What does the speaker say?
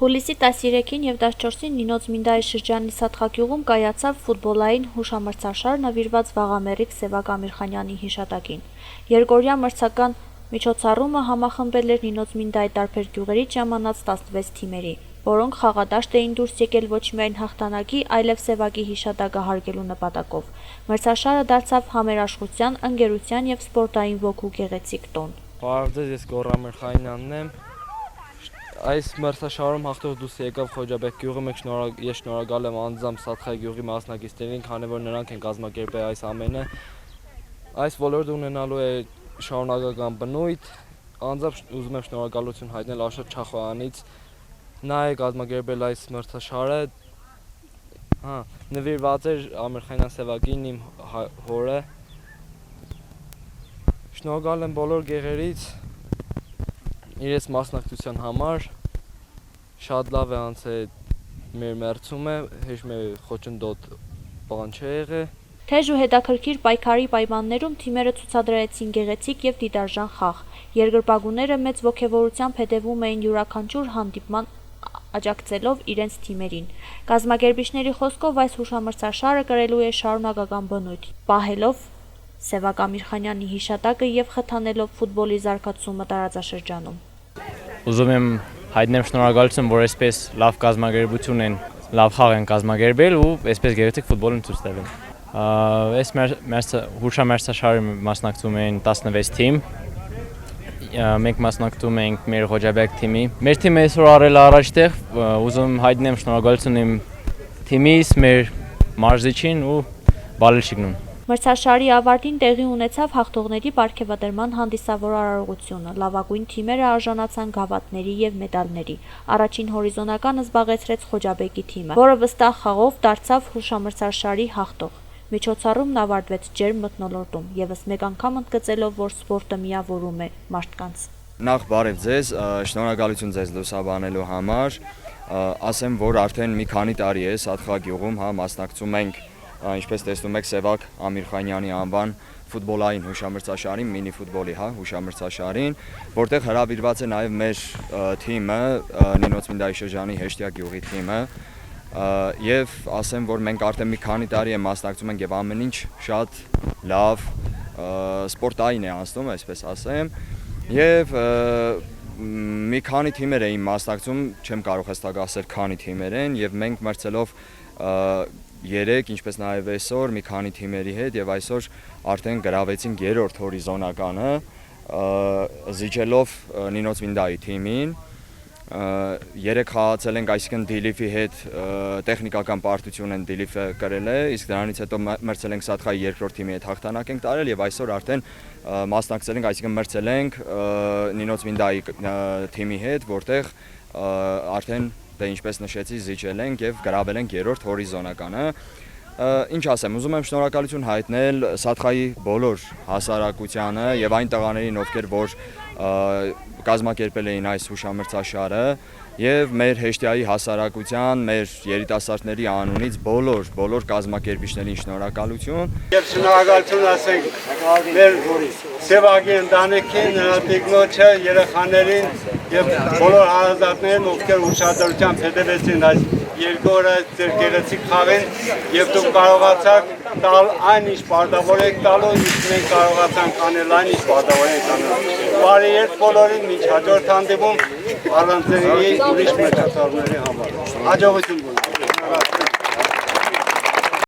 Հուլիսի 13-ին և 14-ին Նինոց Մինդայի շրջանի Սատխագյուղում կայացավ ֆուտբոլային հուշամրցաշար նվիրված Վաղամերիկ Սևակ Ամիրխանյանի հիշատակին։ Երկօրյա մրցական միջոցառումը համախմբել էր Նինոց Մինդայի տարբեր գյուղերից ժամանած 16 թիմերի, որոնք խաղադաշտ էին դուրս եկել ոչ միայն հաղթանակի, այլև Սևակի հիշատակը հարգելու նպատակով։ Մրցաշարը դարձավ համերաշխության, ընկերության և սպորտային ոգու գեղեցիկ տոն։ Բարև ձեզ, ես Գոռ Ամիրխանյանն եմ։ Այս մրցաշարում հաղթող դուրս եկավ Խոջաբեկ գյուղը, ես շնորհակալ եմ անձամբ Սատխայ գյուղի մասնակիցներին, քանի որ նրանք են կազմակերպել այս ամենը։ Այս ոլորտը ունենալու է շարունակական բնույթ, անձամբ ուզում եմ շնորհակալություն հայտնել Աշոտ Չախոյանից, նա է կազմակերպել այս մրցաշարը, նվիրված էր Ամիրխանյան Սևակին, իմ հորը։ Շնորհակալ եմ բոլոր գեղերից իրենց մասնակցության համար, շատ լավ է անցել մեր մրցումը, հեչ մեր խոչընդոտ բան չի եղել։ Թեժ ու հետաքրքիր պայքարի պայմաններում թիմերը ցուցադրեցին գեղեցիկ և դիտարժան խաղ։ Երկրպագուները մեծ ոգևորությամբ հետևում էին յուրաքանչյուր հանդիպման աջակցելով իրենց թիմերին։ Կազմակերպիչների խոսքով այս հուշամրցաշարը կրելու է շարունակական բնույթ, պահելով Սևակ Ամիրխանյանի հիշատակը և խթանելով ֆուտբոլի զարգացումը տարածաշրջանում։ Ուզում եմ հայտնել շնորհակալություն, որ այսպես լավ կազմակերպություն են, լավ խաղ են կազմակերպել ու այսպես գեղեցիկ ֆուտբոլ են ցույց տվել։ Այս հուշամրցաշարի մասնակցում են 16 թիմ։ Մենք մասնակցում ենք մեր Խոջաբեկ թիմի։ Մեր թիմը այսօր արել է առաջ տեղ, ուզում հայտնեմ շնորհակալություն իմ թիմիս, մեր մարզիչին ու բալելշիկնուն։ Մրցաշարի ավարտին տեղի ունեցավ հաղթողների պարգևատրման հանդիսավոր արարողությունը։ Լավագույն թիմերը արժանացան գավաթների և մեդալների։ Առաջին հորիզոնականը զբաղեցրեց Խոջաբեկի թիմը, որը վստահ խաղով դարձավ հուշամրցաշարի հաղթող։ Միջոցառումն ավարտվեց ջերմ մթնոլորտում, ևս մեկ անգամ ընդգծելով, որ սպորտը միավորում է մարդկանց։ Նախ բարև ձեզ, շնորհակալություն ձեզ լուսաբանելու համար։ Ասեմ, որ արդեն մի քանի տարի է Սատխագյուղում մասնակցում ենք, ինչպես տեսնում եք, Սևակ Ամիրխանյանի անվան ֆուտբոլային հուշամրցաշարին, մինի ֆուտբոլի հուշամրցաշարին, որտեղ հրավիրված է նաև մեր թիմը, Նինոց Մինդայի շրջանի Հեշտյա գյուղի թիմը, եւ ասեմ, որ մենք արդեն մի քանի տարի է մասնակցում ենք եւ ամեն ինչ շատ լավ սպորտային է անցնում, այսպես ասեմ, եւ մի քանի թիմեր էին մասնակցում, չեմ կարող հստակ ասել քանի թիմեր են, եւ մենք մրցելով 3, ինչպես նաև այսօր մի քանի թիմերի հետ եւ այսօր արդեն գրավեցինք 3-րդ հորիզոնականը, զիջելով Նինոց Մինդայի թիմին։ 3 խաղացել ենք, այսինքն Դիլիֆի հետ տեխնիկական պարտություն են Դիլիֆը կրել է, իսկ դրանից հետո մրցել ենք Սատխայի 2-րդ թիմի հետ հաղթանակ ենք տարել եւ այսօր արդեն մասնակցել ենք, այսինքն մրցել ենք Նինոց Մինդայի թիմի հետ, որտեղ արդեն ինչպես նշեցի, զիջել ենք եւ գրավել ենք 3-րդ հորիզոնականը։ Ինչ ասեմ, ուզում եմ շնորհակալություն հայտնել Սատխայի բոլոր հասարակությանը եւ այն տղաներին, ովքեր որ կազմակերպել էին այս հուշամրցաշարը եւ մեր Հեշտյայի հասարակության, մեր երիտասարդների անունից բոլոր կազմակերպիչներին շնորհակալություն։ Եվ շնորհակալություն ասենք մեր Սևակի ընտանիքին, նրա տիկնոջը, երեխաներին եւ բոլոր հարազատներին, ովքեր ուշադրությամբ հետևեցին այս երկու-օրը ձեր գեղեցիկ խաղին եւ դուք կարողացաք տալ այն ինչ պարտավոր եք տալու, իսկ մենք կարողացանք անել այն ինչ պարտավոր ենք անել։ Բարի երթ բոլորին, մինչ հաջորդ հանդիպում առանց ուրիշ մրցաշարների համար։ Հաջողություն։